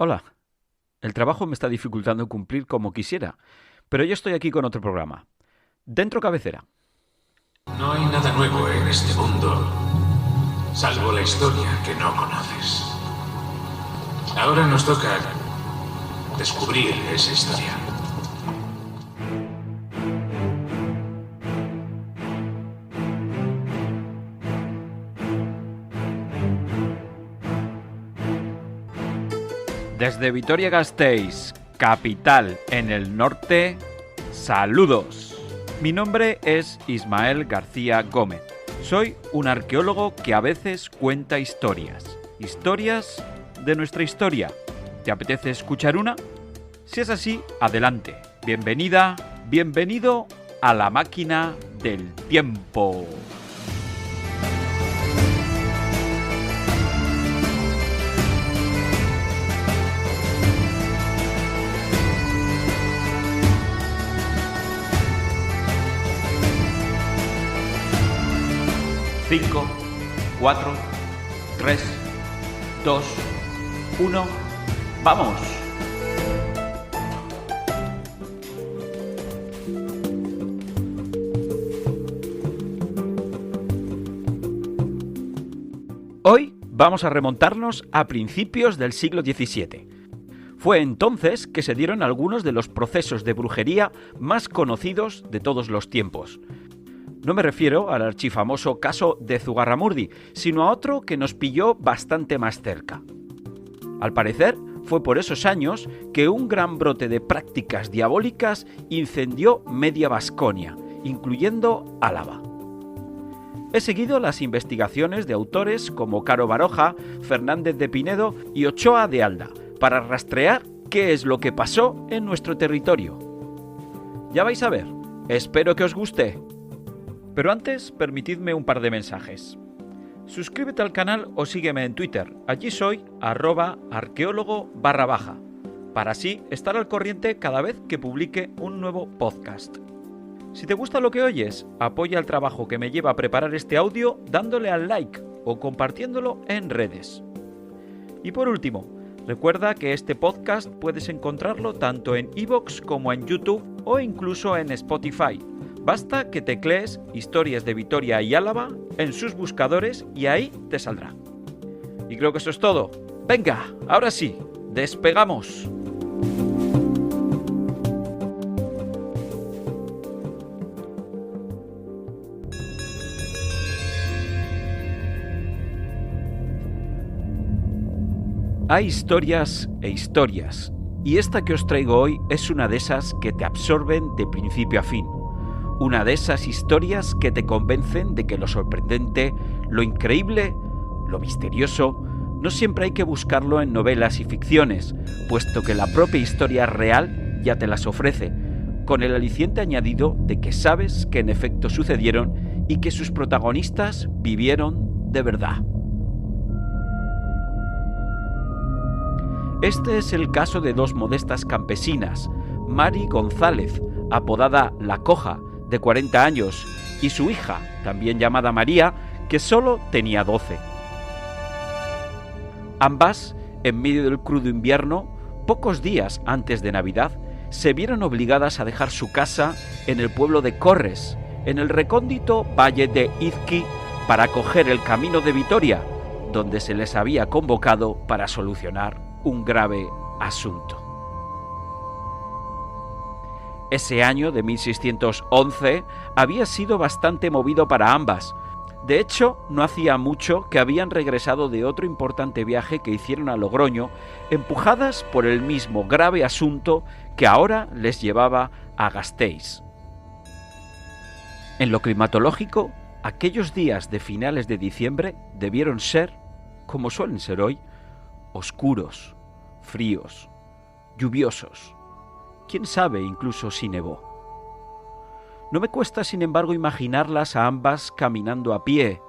Hola, el trabajo me está dificultando cumplir como quisiera, pero yo estoy aquí con otro programa. Dentro cabecera. No hay nada nuevo en este mundo, salvo la historia que no conoces. Ahora nos toca descubrir esa historia. Desde Vitoria-Gasteiz, capital en el norte, saludos. Mi nombre es Ismael García Gómez. Soy un arqueólogo que a veces cuenta historias. Historias de nuestra historia. ¿Te apetece escuchar una? Si es así, adelante. Bienvenida, bienvenido a la máquina del tiempo. Cinco, 4, 3, 2, 1, ¡vamos! Hoy vamos a remontarnos a principios del siglo XVII. Fue entonces que se dieron algunos de los procesos de brujería más conocidos de todos los tiempos. No me refiero al archifamoso caso de Zugarramurdi, sino a otro que nos pilló bastante más cerca. Al parecer, fue por esos años que un gran brote de prácticas diabólicas incendió media Baskonia, incluyendo Álava. He seguido las investigaciones de autores como Caro Baroja, Fernández de Pinedo y Ochoa de Alda, para rastrear qué es lo que pasó en nuestro territorio. Ya vais a ver, espero que os guste. Pero antes, permitidme un par de mensajes. Suscríbete al canal o sígueme en Twitter. Allí soy @arqueólogo_, para así estar al corriente cada vez que publique un nuevo podcast. Si te gusta lo que oyes, apoya el trabajo que me lleva a preparar este audio dándole al like o compartiéndolo en redes. Y por último, recuerda que este podcast puedes encontrarlo tanto en iVoox como en YouTube o incluso en Spotify. Basta que teclees Historias de Vitoria y Álava en sus buscadores y ahí te saldrá. Y creo que eso es todo. Venga, ahora sí, despegamos. Hay historias e historias, y esta que os traigo hoy es una de esas que te absorben de principio a fin. Una de esas historias que te convencen de que lo sorprendente, lo increíble, lo misterioso, no siempre hay que buscarlo en novelas y ficciones, puesto que la propia historia real ya te las ofrece, con el aliciente añadido de que sabes que en efecto sucedieron y que sus protagonistas vivieron de verdad. Este es el caso de dos modestas campesinas, Mari González, apodada La Coja, de 40 años, y su hija, también llamada María, que solo tenía 12. Ambas, en medio del crudo invierno, pocos días antes de Navidad, se vieron obligadas a dejar su casa en el pueblo de Corres, en el recóndito valle de Izqui, para coger el camino de Vitoria, donde se les había convocado para solucionar un grave asunto. Ese año de 1611 había sido bastante movido para ambas. De hecho, no hacía mucho que habían regresado de otro importante viaje que hicieron a Logroño, empujadas por el mismo grave asunto que ahora les llevaba a Gasteiz. En lo climatológico, aquellos días de finales de diciembre debieron ser, como suelen ser hoy, oscuros, fríos, lluviosos. Quién sabe incluso si nevó. No me cuesta, sin embargo, imaginarlas a ambas caminando a pie,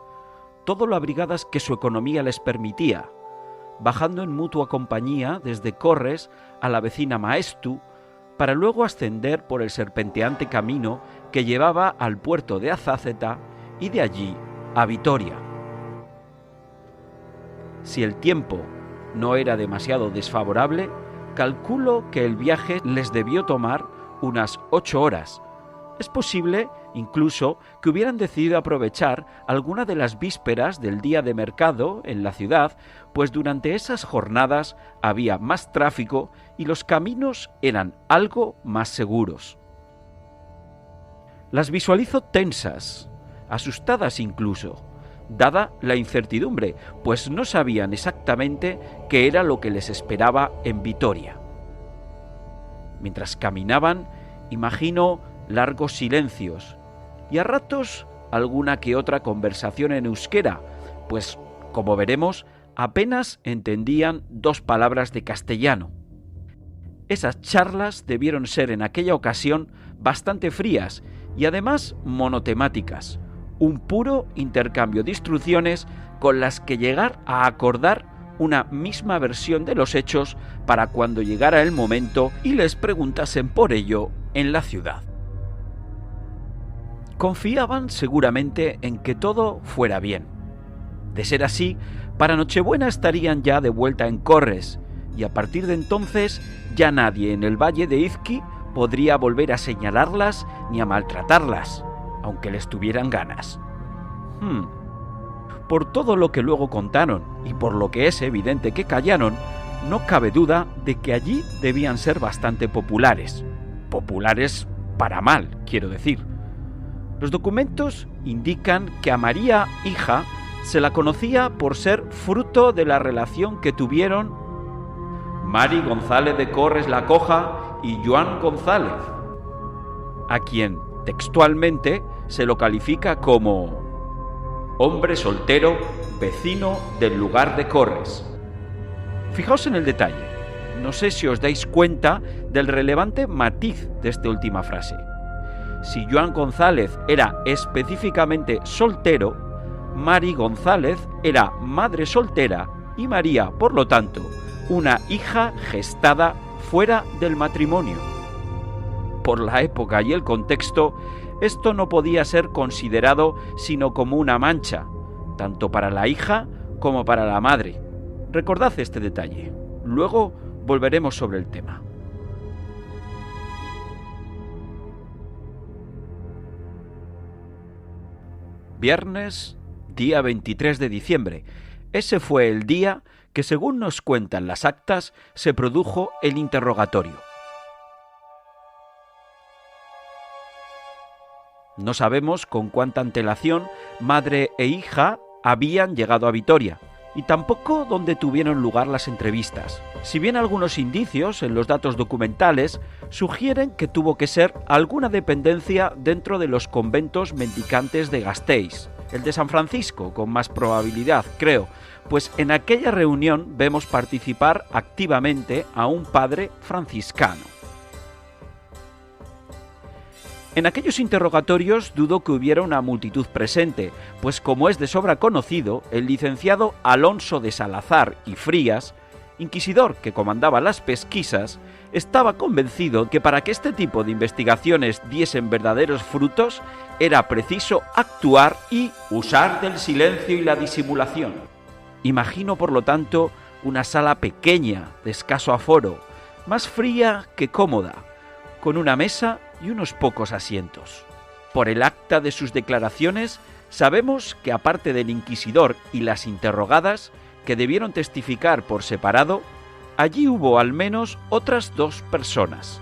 todo lo abrigadas que su economía les permitía, bajando en mutua compañía desde Corres a la vecina Maestu, para luego ascender por el serpenteante camino que llevaba al puerto de Azáceta y de allí a Vitoria. Si el tiempo no era demasiado desfavorable, calculo que el viaje les debió tomar unas 8 horas. Es posible, incluso, que hubieran decidido aprovechar alguna de las vísperas del día de mercado en la ciudad, pues durante esas jornadas había más tráfico y los caminos eran algo más seguros. Las visualizo tensas, asustadas incluso, dada la incertidumbre, pues no sabían exactamente qué era lo que les esperaba en Vitoria. Mientras caminaban, imagino largos silencios y a ratos alguna que otra conversación en euskera, pues, como veremos, apenas entendían 2 palabras de castellano. Esas charlas debieron ser en aquella ocasión bastante frías y además monotemáticas, un puro intercambio de instrucciones con las que llegar a acordar una misma versión de los hechos para cuando llegara el momento y les preguntasen por ello en la ciudad. Confiaban seguramente en que todo fuera bien. De ser así, para Nochebuena estarían ya de vuelta en Corres, y a partir de entonces ya nadie en el valle de Izki podría volver a señalarlas ni a maltratarlas, aunque les tuvieran ganas. Por todo lo que luego contaron, y por lo que es evidente que callaron, no cabe duda de que allí debían ser bastante populares. Populares para mal, quiero decir. Los documentos indican que a María, hija, se la conocía por ser fruto de la relación que tuvieron Mari González de Corres la Coja y Joan González, a quien textualmente se lo califica como hombre soltero, vecino del lugar de Corres. Fijaos en el detalle, no sé si os dais cuenta del relevante matiz de esta última frase. Si Joan González era específicamente soltero, Mari González era madre soltera y María, por lo tanto, una hija gestada fuera del matrimonio. Por la época y el contexto, esto no podía ser considerado sino como una mancha, tanto para la hija como para la madre. Recordad este detalle. Luego volveremos sobre el tema. Viernes, día 23 de diciembre. Ese fue el día que, según nos cuentan las actas, se produjo el interrogatorio. No sabemos con cuánta antelación madre e hija habían llegado a Vitoria, y tampoco dónde tuvieron lugar las entrevistas. Si bien algunos indicios en los datos documentales sugieren que tuvo que ser alguna dependencia dentro de los conventos mendicantes de Gasteiz, el de San Francisco con más probabilidad, creo, pues en aquella reunión vemos participar activamente a un padre franciscano. En aquellos interrogatorios dudo que hubiera una multitud presente, pues como es de sobra conocido, el licenciado Alonso de Salazar y Frías, inquisidor que comandaba las pesquisas, estaba convencido que para que este tipo de investigaciones diesen verdaderos frutos, era preciso actuar y usar del silencio y la disimulación. Imagino, por lo tanto, una sala pequeña, de escaso aforo, más fría que cómoda, con una mesa y unos pocos asientos. Por el acta de sus declaraciones, sabemos que aparte del inquisidor y las interrogadas, que debieron testificar por separado, allí hubo al menos otras 2 personas.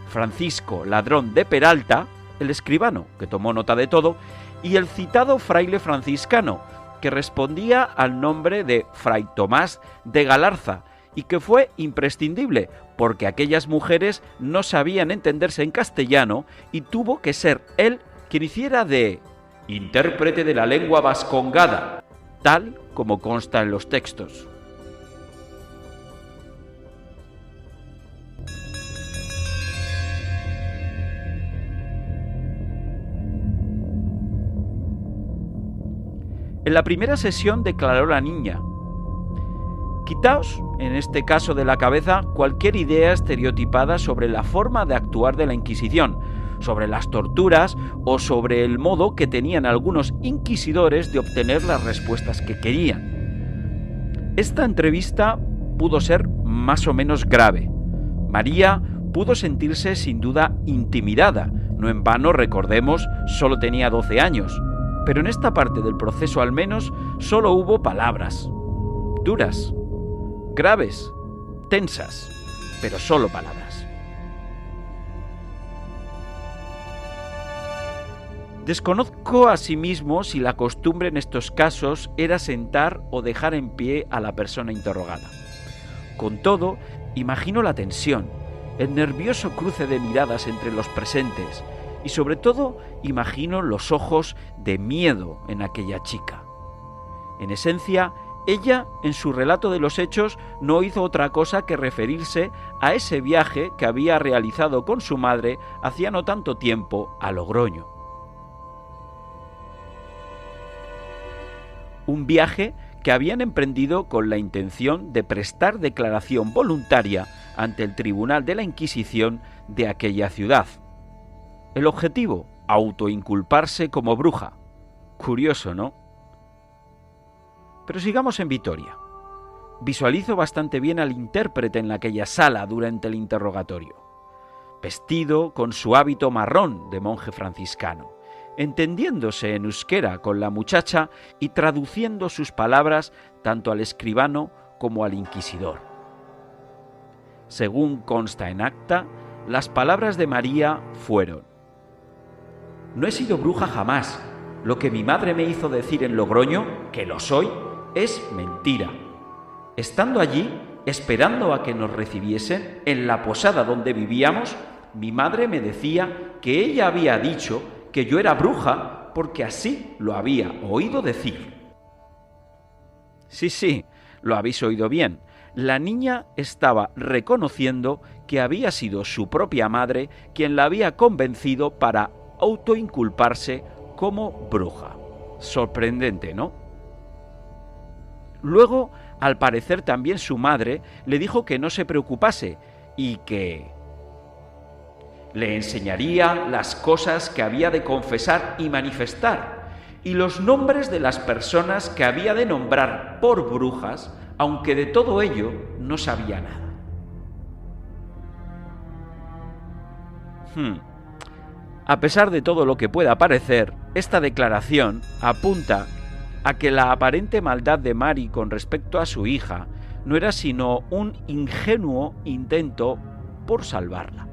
Francisco Ladrón de Peralta, el escribano, que tomó nota de todo, y el citado fraile franciscano, que respondía al nombre de Fray Tomás de Galarza, y que fue imprescindible, porque aquellas mujeres no sabían entenderse en castellano y tuvo que ser él quien hiciera de intérprete de la lengua vascongada, tal como consta en los textos. En la primera sesión declaró la niña: quitaos, en este caso de la cabeza, cualquier idea estereotipada sobre la forma de actuar de la Inquisición, sobre las torturas o sobre el modo que tenían algunos inquisidores de obtener las respuestas que querían. Esta entrevista pudo ser más o menos grave. María pudo sentirse sin duda intimidada. No en vano, recordemos, solo tenía 12 años. Pero en esta parte del proceso al menos solo hubo palabras. Duras, graves, tensas, pero solo palabras. Desconozco asimismo si la costumbre en estos casos era sentar o dejar en pie a la persona interrogada. Con todo, imagino la tensión, el nervioso cruce de miradas entre los presentes y sobre todo imagino los ojos de miedo en aquella chica. En esencia, ella, en su relato de los hechos, no hizo otra cosa que referirse a ese viaje que había realizado con su madre hacía no tanto tiempo a Logroño. Un viaje que habían emprendido con la intención de prestar declaración voluntaria ante el Tribunal de la Inquisición de aquella ciudad. El objetivo, autoinculparse como bruja. Curioso, ¿no? Pero sigamos en Vitoria. Visualizo bastante bien al intérprete en aquella sala durante el interrogatorio, vestido con su hábito marrón de monje franciscano, entendiéndose en euskera con la muchacha y traduciendo sus palabras tanto al escribano como al inquisidor. Según consta en acta, las palabras de María fueron: «No he sido bruja jamás. Lo que mi madre me hizo decir en Logroño, que lo soy, es mentira. Estando allí, esperando a que nos recibiesen, en la posada donde vivíamos, mi madre me decía que ella había dicho que yo era bruja porque así lo había oído decir». Sí, lo habéis oído bien. La niña estaba reconociendo que había sido su propia madre quien la había convencido para autoinculparse como bruja. Sorprendente, ¿no? Luego, al parecer también su madre le dijo que no se preocupase y que le enseñaría las cosas que había de confesar y manifestar, y los nombres de las personas que había de nombrar por brujas, aunque de todo ello no sabía nada. A pesar de todo lo que pueda parecer, esta declaración apunta a que la aparente maldad de Mari con respecto a su hija no era sino un ingenuo intento por salvarla.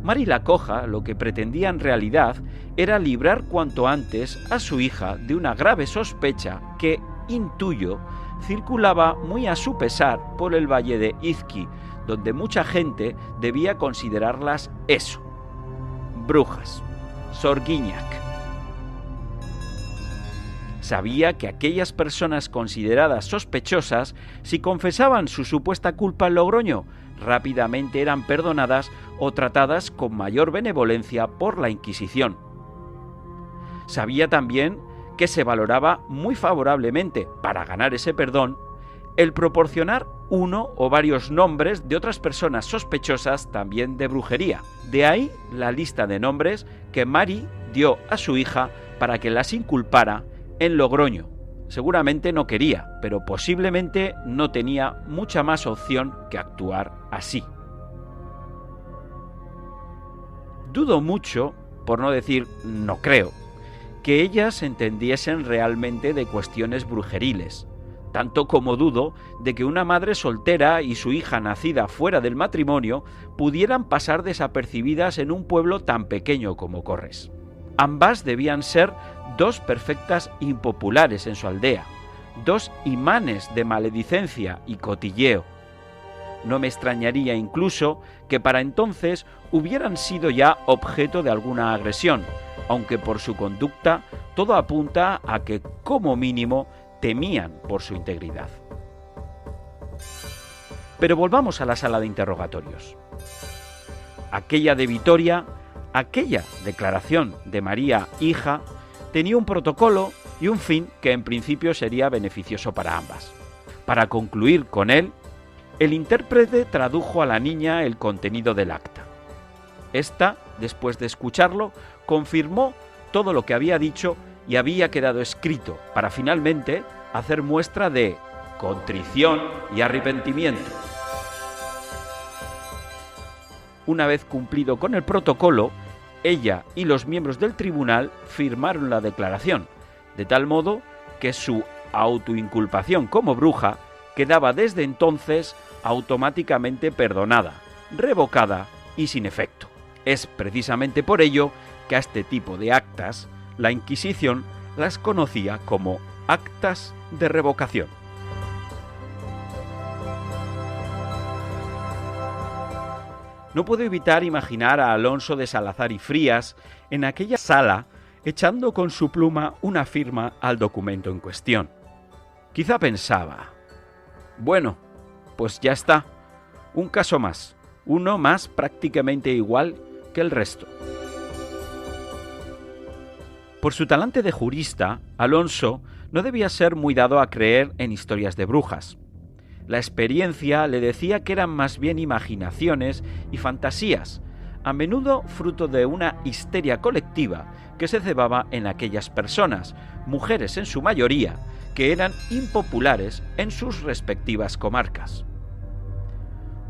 Mari la Coja lo que pretendía en realidad era librar cuanto antes a su hija de una grave sospecha que, intuyo, circulaba muy a su pesar por el valle de Izqui, donde mucha gente debía considerarlas eso: brujas, sorguiñac. Sabía que aquellas personas consideradas sospechosas, si confesaban su supuesta culpa en Logroño, rápidamente eran perdonadas o tratadas con mayor benevolencia por la Inquisición. Sabía también que se valoraba muy favorablemente, para ganar ese perdón, el proporcionar uno o varios nombres de otras personas sospechosas también de brujería. De ahí la lista de nombres que Mari dio a su hija para que las inculpara en Logroño. Seguramente no quería, pero posiblemente no tenía mucha más opción que actuar así. Dudo mucho, por no decir no creo, que ellas entendiesen realmente de cuestiones brujeriles, tanto como dudo de que una madre soltera y su hija nacida fuera del matrimonio pudieran pasar desapercibidas en un pueblo tan pequeño como Corres. Ambas debían ser dos perfectas impopulares en su aldea, dos imanes de maledicencia y cotilleo. No me extrañaría incluso que para entonces hubieran sido ya objeto de alguna agresión, aunque por su conducta todo apunta a que, como mínimo, temían por su integridad. Pero volvamos a la sala de interrogatorios. Aquella de Vitoria, aquella declaración de María, hija, tenía un protocolo y un fin que en principio sería beneficioso para ambas. Para concluir con él, el intérprete tradujo a la niña el contenido del acta. Esta, después de escucharlo, confirmó todo lo que había dicho y había quedado escrito para finalmente hacer muestra de contrición y arrepentimiento. Una vez cumplido con el protocolo, ella y los miembros del tribunal firmaron la declaración, de tal modo que su autoinculpación como bruja quedaba desde entonces automáticamente perdonada, revocada y sin efecto. Es precisamente por ello que a este tipo de actas la Inquisición las conocía como actas de revocación. No puedo evitar imaginar a Alonso de Salazar y Frías en aquella sala echando con su pluma una firma al documento en cuestión. Quizá pensaba: bueno, pues ya está, un caso más, uno más prácticamente igual que el resto. Por su talante de jurista, Alonso no debía ser muy dado a creer en historias de brujas. La experiencia le decía que eran más bien imaginaciones y fantasías, a menudo fruto de una histeria colectiva que se cebaba en aquellas personas, mujeres en su mayoría, que eran impopulares en sus respectivas comarcas.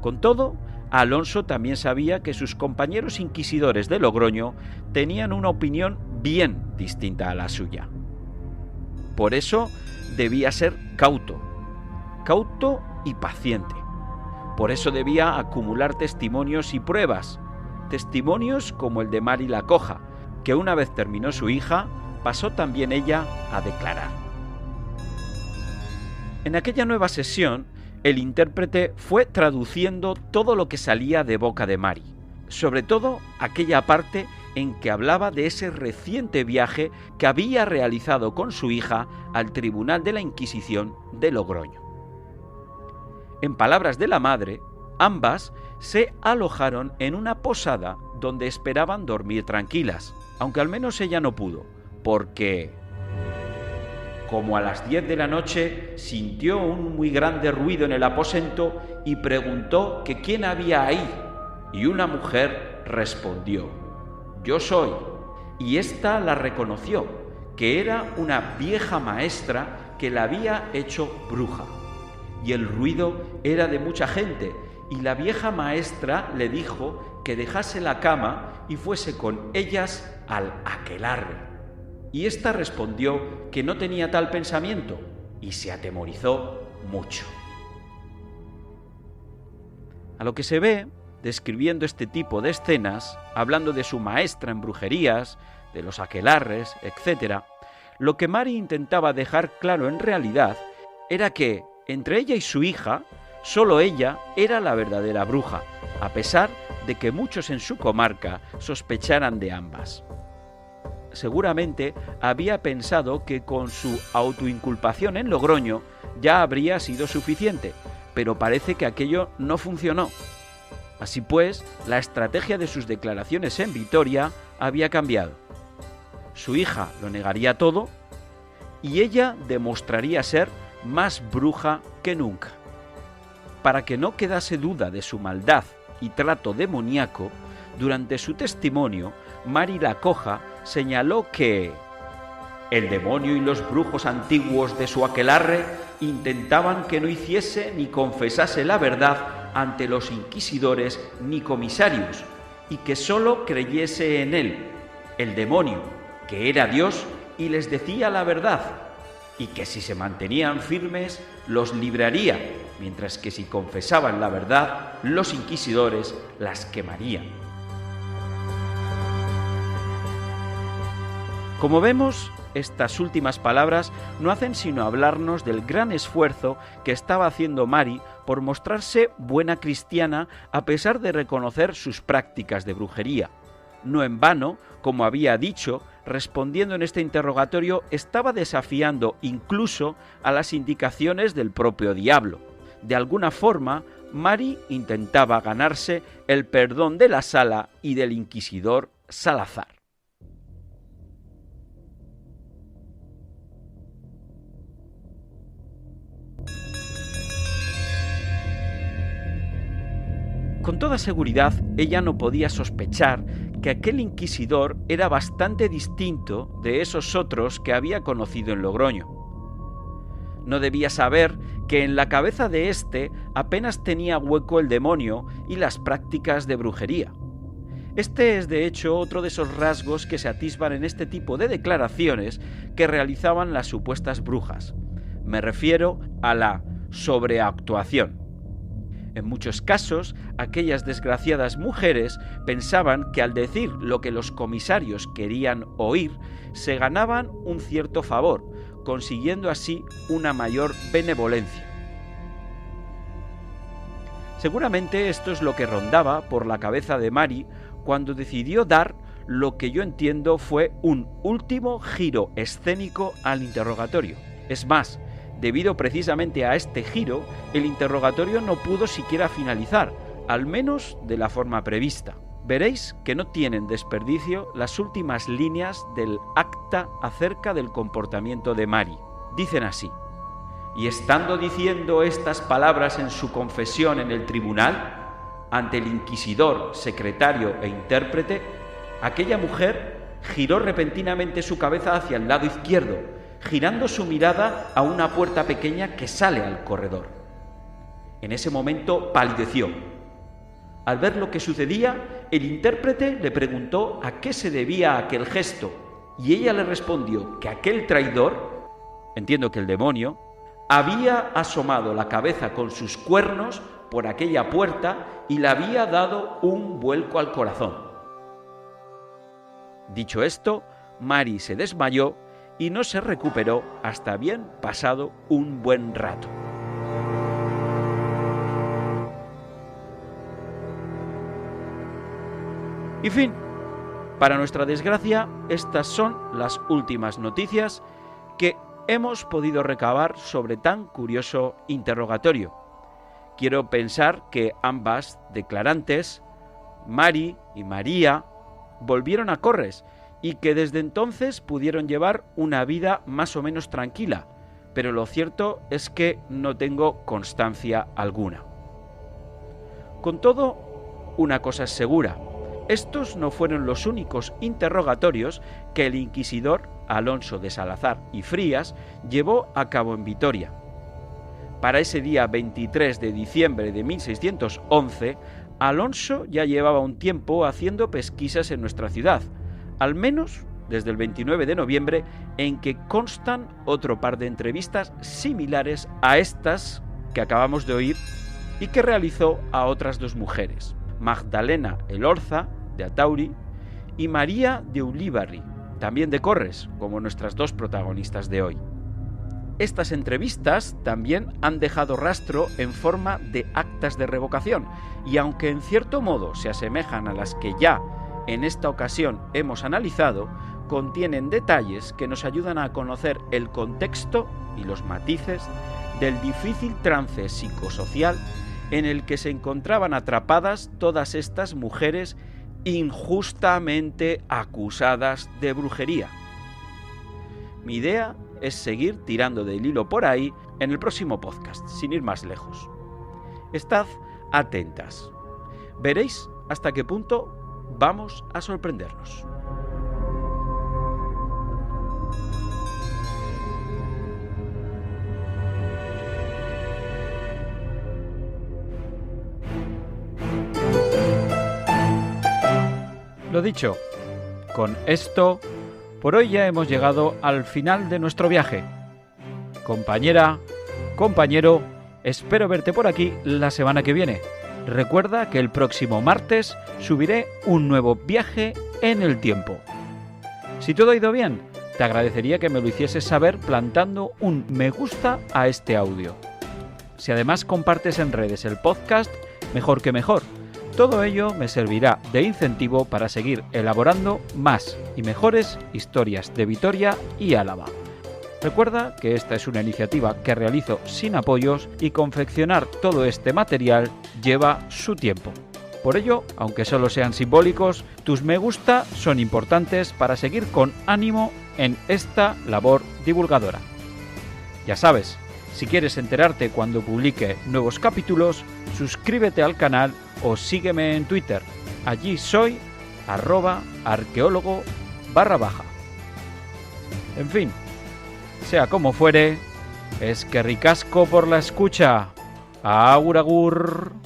Con todo, Alonso también sabía que sus compañeros inquisidores de Logroño tenían una opinión bien distinta a la suya. Por eso debía ser cauto y paciente. Por eso debía acumular testimonios y pruebas, testimonios como el de Mari la Coja, que una vez terminó su hija, pasó también ella a declarar. En aquella nueva sesión, el intérprete fue traduciendo todo lo que salía de boca de Mari, sobre todo aquella parte en que hablaba de ese reciente viaje que había realizado con su hija al Tribunal de la Inquisición de Logroño. En palabras de la madre, ambas se alojaron en una posada donde esperaban dormir tranquilas, aunque al menos ella no pudo, porque como a las 10 de la noche sintió un muy grande ruido en el aposento y preguntó que quién había ahí, y una mujer respondió: yo soy, y ésta la reconoció, que era una vieja maestra que la había hecho bruja, y el ruido era de mucha gente, y la vieja maestra le dijo que dejase la cama y fuese con ellas al aquelarre. Y ésta respondió que no tenía tal pensamiento, y se atemorizó mucho. A lo que se ve, describiendo este tipo de escenas, hablando de su maestra en brujerías, de los aquelarres, etc., lo que Mari intentaba dejar claro en realidad era que, entre ella y su hija, solo ella era la verdadera bruja, a pesar de que muchos en su comarca sospecharan de ambas. Seguramente había pensado que con su autoinculpación en Logroño ya habría sido suficiente, pero parece que aquello no funcionó. Así pues, la estrategia de sus declaraciones en Vitoria había cambiado. Su hija lo negaría todo y ella demostraría ser más bruja que nunca. Para que no quedase duda de su maldad y trato demoníaco, durante su testimonio, Mari la Coja señaló que el demonio y los brujos antiguos de su aquelarre intentaban que no hiciese ni confesase la verdad ante los inquisidores ni comisarios, y que sólo creyese en él, el demonio, que era Dios y les decía la verdad, y que si se mantenían firmes los libraría, mientras que si confesaban la verdad, los inquisidores las quemarían. Como vemos, estas últimas palabras no hacen sino hablarnos del gran esfuerzo que estaba haciendo Mari por mostrarse buena cristiana a pesar de reconocer sus prácticas de brujería. No en vano, como había dicho, respondiendo en este interrogatorio, estaba desafiando incluso a las indicaciones del propio diablo. De alguna forma, Mari intentaba ganarse el perdón de la sala y del inquisidor Salazar. Con toda seguridad, ella no podía sospechar que aquel inquisidor era bastante distinto de esos otros que había conocido en Logroño. No debía saber que en la cabeza de éste apenas tenía hueco el demonio y las prácticas de brujería. Este es de hecho otro de esos rasgos que se atisban en este tipo de declaraciones que realizaban las supuestas brujas. Me refiero a la sobreactuación. En muchos casos, aquellas desgraciadas mujeres pensaban que al decir lo que los comisarios querían oír, se ganaban un cierto favor, consiguiendo así una mayor benevolencia. Seguramente esto es lo que rondaba por la cabeza de Mary cuando decidió dar lo que yo entiendo fue un último giro escénico al interrogatorio. Es más, debido precisamente a este giro, el interrogatorio no pudo siquiera finalizar, al menos de la forma prevista. Veréis que no tienen desperdicio las últimas líneas del acta acerca del comportamiento de Mary. Dicen así: y estando diciendo estas palabras en su confesión en el tribunal, ante el inquisidor, secretario e intérprete, aquella mujer giró repentinamente su cabeza hacia el lado izquierdo, girando su mirada a una puerta pequeña que sale al corredor. En ese momento palideció. Al ver lo que sucedía, el intérprete le preguntó a qué se debía aquel gesto, y ella le respondió que aquel traidor, entiendo que el demonio, había asomado la cabeza con sus cuernos por aquella puerta y le había dado un vuelco al corazón. Dicho esto, Mary se desmayó y no se recuperó hasta bien pasado un buen rato. Y fin, para nuestra desgracia, estas son las últimas noticias que hemos podido recabar sobre tan curioso interrogatorio. Quiero pensar que ambas declarantes, Mary y María, volvieron a Corres y que desde entonces pudieron llevar una vida más o menos tranquila, pero lo cierto es que no tengo constancia alguna. Con todo, una cosa es segura: estos no fueron los únicos interrogatorios que el inquisidor Alonso de Salazar y Frías llevó a cabo en Vitoria. Para ese día 23 de diciembre de 1611, Alonso ya llevaba un tiempo haciendo pesquisas en nuestra ciudad, al menos desde el 29 de noviembre, en que constan otro par de entrevistas similares a estas que acabamos de oír y que realizó a otras dos mujeres, Magdalena Elorza, de Atauri, y María de Ulibarri, también de Corres, como nuestras dos protagonistas de hoy. Estas entrevistas también han dejado rastro en forma de actas de revocación, y aunque en cierto modo se asemejan a las que ya en esta ocasión hemos analizado, contienen detalles que nos ayudan a conocer el contexto y los matices del difícil trance psicosocial en el que se encontraban atrapadas todas estas mujeres injustamente acusadas de brujería. Mi idea es seguir tirando del hilo por ahí en el próximo podcast, sin ir más lejos. Estad atentas. Veréis hasta qué punto vamos a sorprendernos. Lo dicho, con esto, por hoy ya hemos llegado al final de nuestro viaje. Compañera, compañero, espero verte por aquí la semana que viene. Recuerda que el próximo martes subiré un nuevo viaje en el tiempo. Si todo ha ido bien, te agradecería que me lo hicieses saber plantando un me gusta a este audio. Si además compartes en redes el podcast, mejor que mejor. Todo ello me servirá de incentivo para seguir elaborando más y mejores historias de Vitoria y Álava. Recuerda que esta es una iniciativa que realizo sin apoyos y confeccionar todo este material lleva su tiempo. Por ello, aunque solo sean simbólicos, tus me gusta son importantes para seguir con ánimo en esta labor divulgadora. Ya sabes, si quieres enterarte cuando publique nuevos capítulos, suscríbete al canal o sígueme en Twitter. Allí soy @arqueólogo_. En fin, sea como fuere, Es que ricasco por la escucha. Agur, agur.